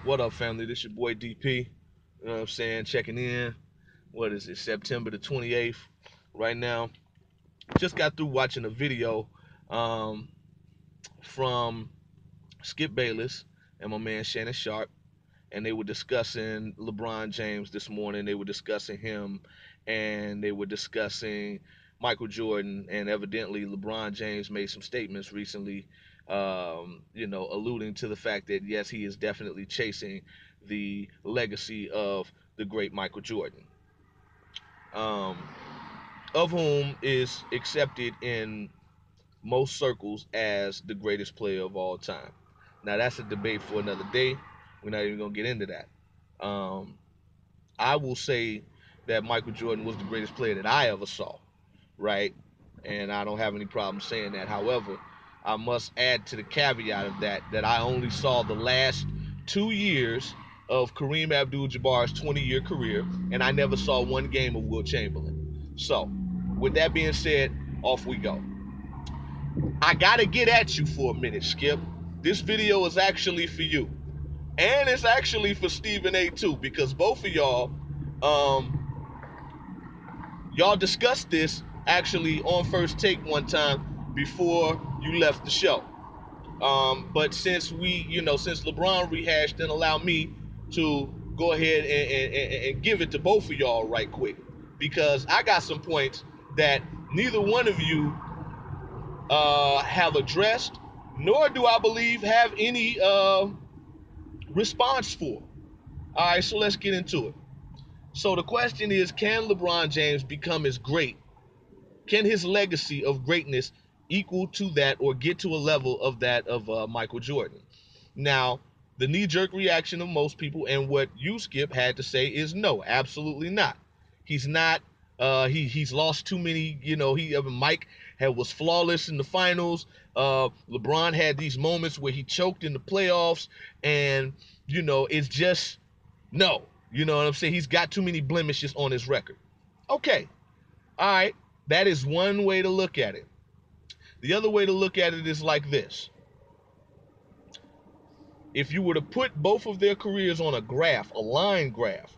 What up, family? This your boy DP. You know what I'm saying? Checking in. What is it? September the 28th. Right now. Just got through watching a video um, from Skip Bayless and my man Shannon Sharp, and they were discussing LeBron James this morning. They were discussing him, and they were discussing Michael Jordan. And evidently, LeBron James made some statements recently, alluding to the fact that yes, he is definitely chasing the legacy of the great Michael Jordan, um, of whom is accepted in most circles as the greatest player of all time. Now, that's a debate for another day. We're not even going to get into that. Um, I will say that Michael Jordan was the greatest player that I ever saw, right? And I don't have any problem saying that. However, I must add to the caveat of that I only saw the last 2 years of Kareem Abdul-Jabbar's 20-year career, and I never saw one game of Wilt Chamberlain. So, with that being said, off we go. I gotta get at you for a minute, Skip. This video is actually for you. And it's actually for Stephen A too, because both of um, y'all discussed this actually on First Take one time before you left the show. But since since LeBron rehashed, then allow me to go ahead and give it to both of y'all right quick, because I got some points that neither one of you have addressed, nor do I believe have any response for. All right, so let's get into it. So the question is, can LeBron James become as great? Can his legacy of greatness equal to that or get to a level of that of Michael Jordan? Now, the knee-jerk reaction of most people and what you, Skip, had to say is no, absolutely not. He's not. He's lost too many. Mike was flawless in the finals. LeBron had these moments where he choked in the playoffs, and it's just no. You know what I'm saying? He's got too many blemishes on his record. Okay, all right, that is one way to look at it. The other way to look at it is like this. If you were to put both of their careers on a graph, a line graph,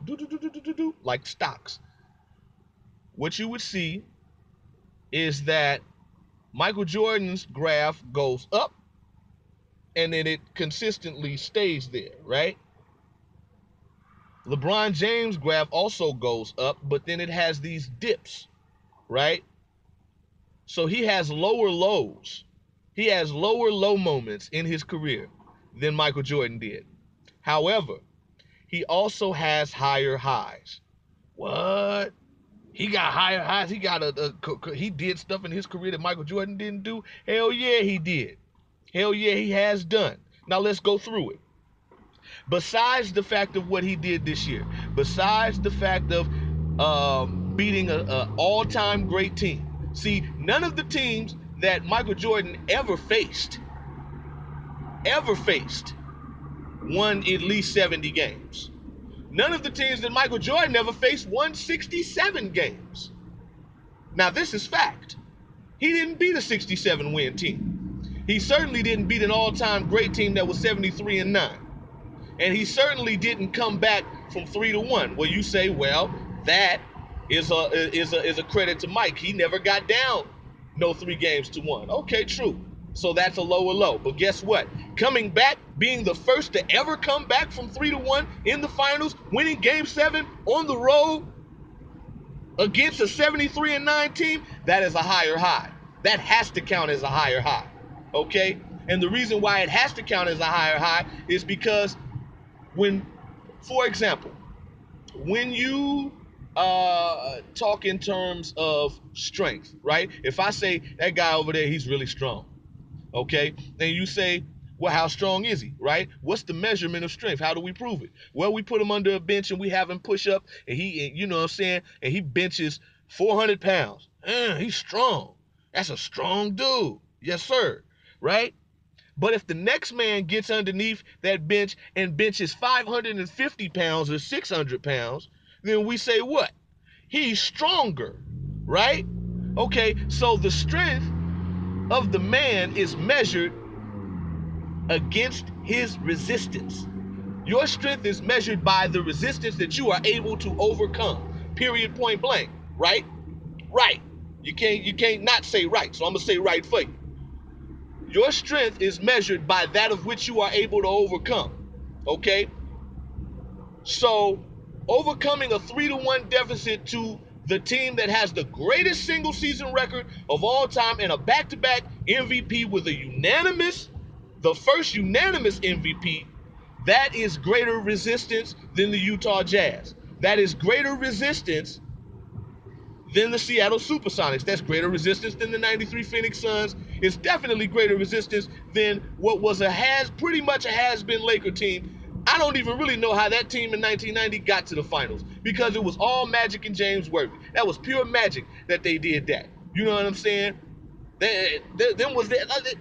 like stocks, what you would see is that Michael Jordan's graph goes up and then it consistently stays there, right? LeBron James' graph also goes up, but then it has these dips, right? So he has lower lows. He has lower low moments in his career than Michael Jordan did. However, he also has higher highs. What? He got higher highs. He did stuff in his career that Michael Jordan didn't do. Hell yeah, he did. Hell yeah, he has done. Now let's go through it. Besides the fact of what he did this year, besides the fact of beating an all-time great team. See, none of the teams that Michael Jordan ever faced, won at least 70 games. None of the teams that Michael Jordan ever faced won 67 games. Now, this is fact. He didn't beat a 67-win team. He certainly didn't beat an all-time great team that was 73-9. And he certainly didn't come back from 3-1. Well, you say, well, that is a credit to Mike. He never got down no 3-1. Okay, true. So that's a lower low. But guess what? Coming back, being the first to ever come back from 3-1 in the finals, winning Game 7 on the road against a 73-9 team, that is a higher high. That has to count as a higher high. Okay? And the reason why it has to count as a higher high is because for example, when you talk in terms of strength, right? If I say that guy over there, he's really strong, okay? Then you say, well, how strong is he, right? What's the measurement of strength? How do we prove it? Well, we put him under a bench and we have him push up, and and he benches 400 pounds. He's strong. That's a strong dude. Yes, sir, right? But if the next man gets underneath that bench and benches 550 pounds or 600 pounds, then we say what? He's stronger, right? Okay, so the strength of the man is measured against his resistance. Your strength is measured by the resistance that you are able to overcome. Period, point blank. Right? Right. You can't not say right. So I'm gonna say right for you. Your strength is measured by that of which you are able to overcome. Okay? So overcoming a 3-1 deficit to the team that has the greatest single season record of all time and a back-to-back MVP with the first unanimous MVP, that is greater resistance than the Utah Jazz. That is greater resistance than the Seattle Supersonics. That's greater resistance than the 93 Phoenix Suns. It's definitely greater resistance than what was pretty much a has-been Laker team. I don't even really know how that team in 1990 got to the finals, because it was all Magic and James Worthy. That was pure magic that they did that. You know what I'm saying?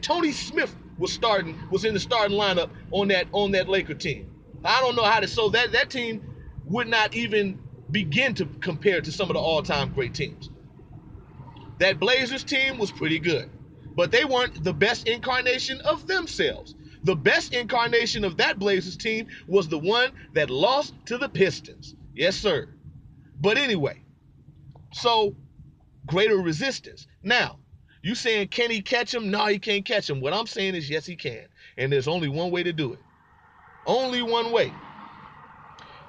Tony Smith was in the starting lineup on that Laker team. I don't know how that team would not even begin to compare to some of the all-time great teams. That Blazers team was pretty good, but they weren't the best incarnation of themselves. The best incarnation of that Blazers team was the one that lost to the Pistons. Yes, sir. But anyway, so greater resistance. Now, you saying, can he catch him? No, he can't catch him. What I'm saying is, yes, he can. And there's only one way to do it. Only one way.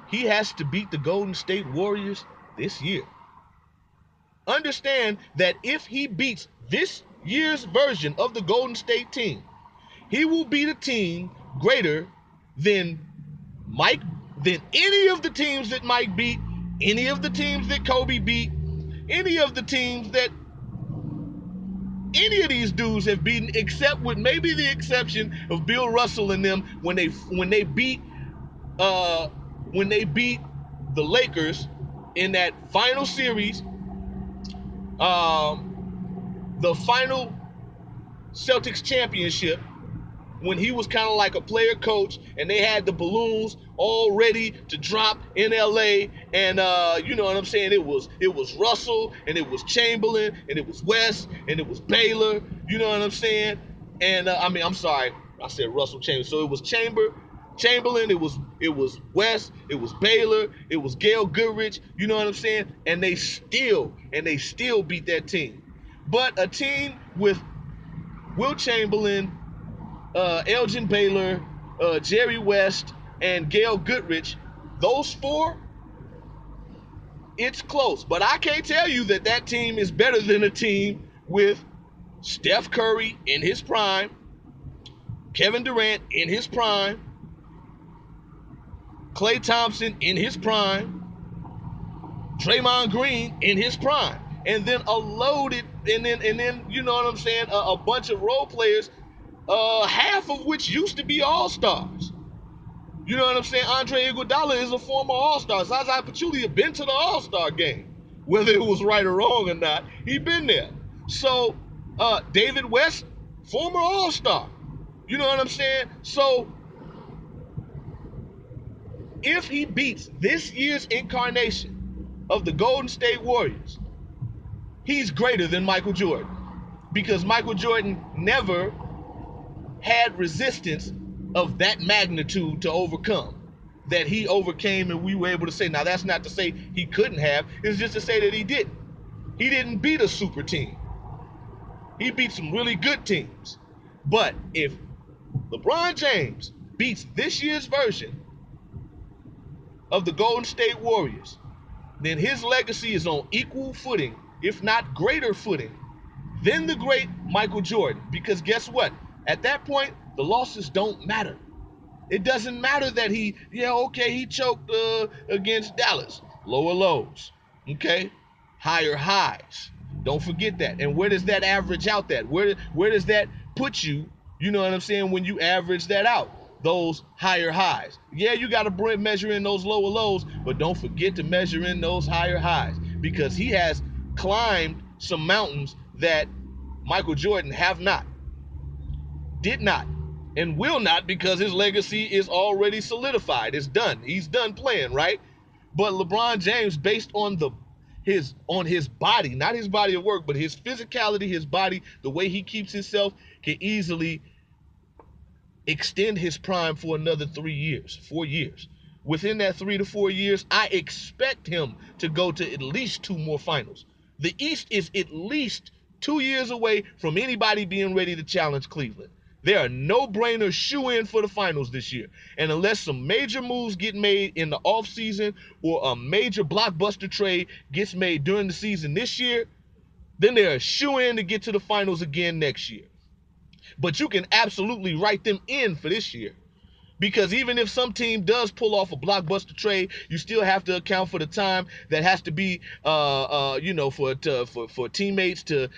He has to beat the Golden State Warriors this year. Understand that if he beats this year's version of the Golden State team, he will beat a team greater than any of the teams that Mike beat, any of the teams that Kobe beat, any of the teams that any of these dudes have beaten, except with maybe the exception of Bill Russell and them when they beat the Lakers in that final series, the final Celtics championship, when he was kind of like a player coach and they had the balloons all ready to drop in LA, and you know what I'm saying, it was Russell and it was Chamberlain and it was West and it was Baylor, you know what I'm saying, and I'm sorry, I said Russell Chamberlain, so it was Chamberlain, it was West, it was Baylor, it was Gail Goodrich, you know what I'm saying, and they still beat that team. But a team with Will Chamberlain, Elgin Baylor, Jerry West, and Gail Goodrich, those four, it's close. But I can't tell you that team is better than a team with Steph Curry in his prime, Kevin Durant in his prime, Klay Thompson in his prime, Draymond Green in his prime, and then a loaded, and then you know what I'm saying, a bunch of role players, half of which used to be all-stars. You know what I'm saying? Andre Iguodala is a former all-star. Zaza Pachulia been to the all-star game. Whether it was right or wrong or not, he been there. So, David West, former all-star. You know what I'm saying? So, if he beats this year's incarnation of the Golden State Warriors, he's greater than Michael Jordan. Because Michael Jordan never had resistance of that magnitude to overcome that he overcame, and we were able to say. Now, that's not to say he couldn't have. It's just to say that he didn't. He didn't beat a super team. He beat some really good teams. But if LeBron James beats this year's version of the Golden State Warriors, then his legacy is on equal footing, if not greater footing, than the great Michael Jordan. Because guess what? At that point, the losses don't matter. It doesn't matter that he choked against Dallas. Lower lows, okay? Higher highs. Don't forget that. And where does that average out at? Where does that put you, you know what I'm saying, when you average that out? Those higher highs. Yeah, you got to measure in those lower lows, but don't forget to measure in those higher highs, because he has climbed some mountains that Michael Jordan did not, and will not, because his legacy is already solidified. It's done. He's done playing, right? But LeBron James, based on his body, not his body of work, but his physicality, his body, the way he keeps himself, can easily extend his prime for another 3 years, 4 years. Within that 3 to 4 years, I expect him to go to at least 2 more finals. The East is at least 2 years away from anybody being ready to challenge Cleveland. There are no-brainer shoe-in for the finals this year. And unless some major moves get made in the offseason or a major blockbuster trade gets made during the season this year, then they're a shoe-in to get to the finals again next year. But you can absolutely write them in for this year. Because even if some team does pull off a blockbuster trade, you still have to account for the time that has to be, for teammates to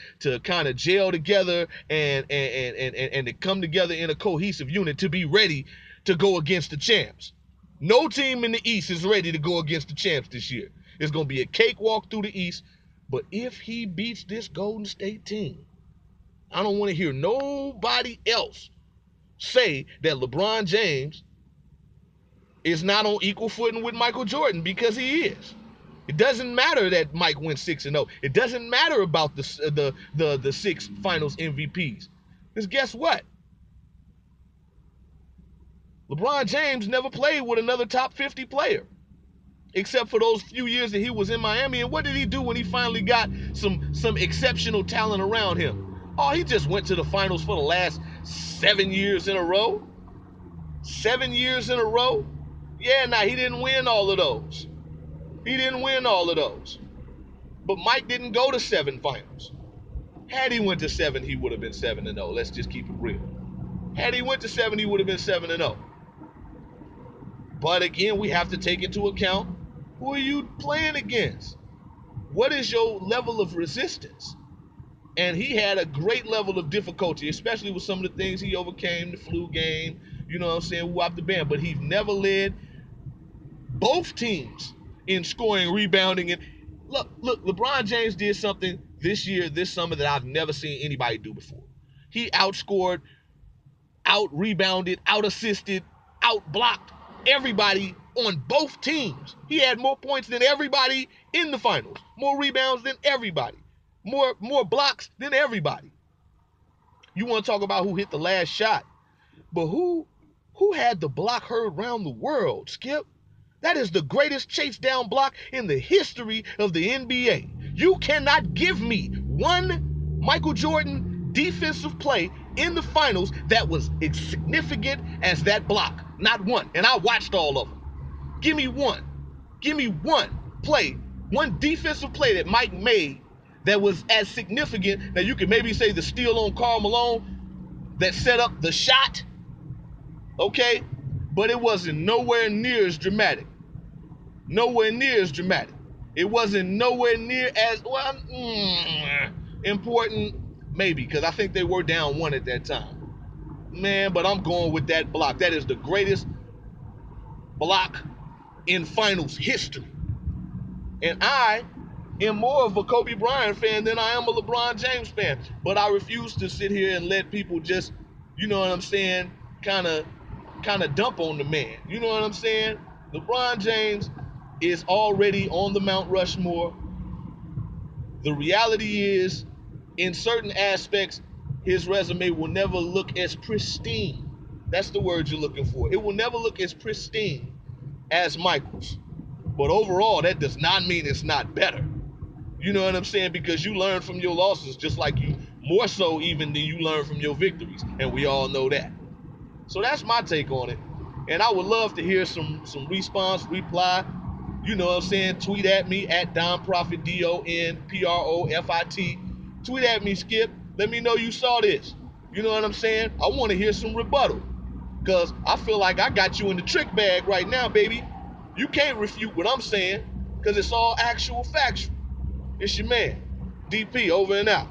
kind of gel together and to come together in a cohesive unit to be ready to go against the champs. No team in the East is ready to go against the champs this year. It's going to be a cakewalk through the East. But if he beats this Golden State team, I don't want to hear nobody else say that LeBron James is not on equal footing with Michael Jordan, because he is. It doesn't matter that Mike went 6-0. It doesn't matter about the 6 Finals MVPs. Because guess what? LeBron James never played with another top 50 player, except for those few years that he was in Miami. And what did he do when he finally got some exceptional talent around him? Oh, he just went to the finals for the last 7 years in a row. 7 years in a row? Yeah, he didn't win all of those. He didn't win all of those. But Mike didn't go to 7 finals. Had he went to 7, he would have been 7-0. Let's just keep it real. Had he went to 7, he would have been 7-0. But again, we have to take into account, who are you playing against? What is your level of resistance? And he had a great level of difficulty, especially with some of the things he overcame, the flu game, you know what I'm saying, whopped the band. But he's never led both teams in scoring, rebounding. And look, LeBron James did something this year, this summer, that I've never seen anybody do before. He outscored, out-rebounded, out-assisted, out-blocked everybody on both teams. He had more points than everybody in the finals, more rebounds than everybody, more blocks than everybody. You want to talk about who hit the last shot, but who had the block heard around the world, Skip? That is the greatest chase down block in the history of the NBA. You cannot give me one Michael Jordan defensive play in the finals that was as significant as that block. Not one. And I watched all of them. Give me one. Give me one play, one defensive play that Mike made that was as significant that you could maybe say the steal on Karl Malone that set up the shot. Okay? But it wasn't nowhere near as dramatic. Nowhere near as dramatic. It wasn't nowhere near as, well, important, maybe, because I think they were down 1 at that time. Man, but I'm going with that block. That is the greatest block in finals history. And I am more of a Kobe Bryant fan than I am a LeBron James fan. But I refuse to sit here and let people just, you know what I'm saying, kind of dump on the man. You know what I'm saying? LeBron James is already on the Mount Rushmore. The reality is, in certain aspects, his resume will never look as pristine. That's the word you're looking for. It will never look as pristine as Michael's. But overall, that does not mean it's not better. You know what I'm saying? Because you learn from your losses just like you, more so even than you learn from your victories. And we all know that. So that's my take on it. And I would love to hear some response, reply. You know what I'm saying? Tweet at me at DonProfit, DonProfit. Tweet at me, Skip. Let me know you saw this. You know what I'm saying? I want to hear some rebuttal. Because I feel like I got you in the trick bag right now, baby. You can't refute what I'm saying because it's all actual factual. It's your man, DP, over and out.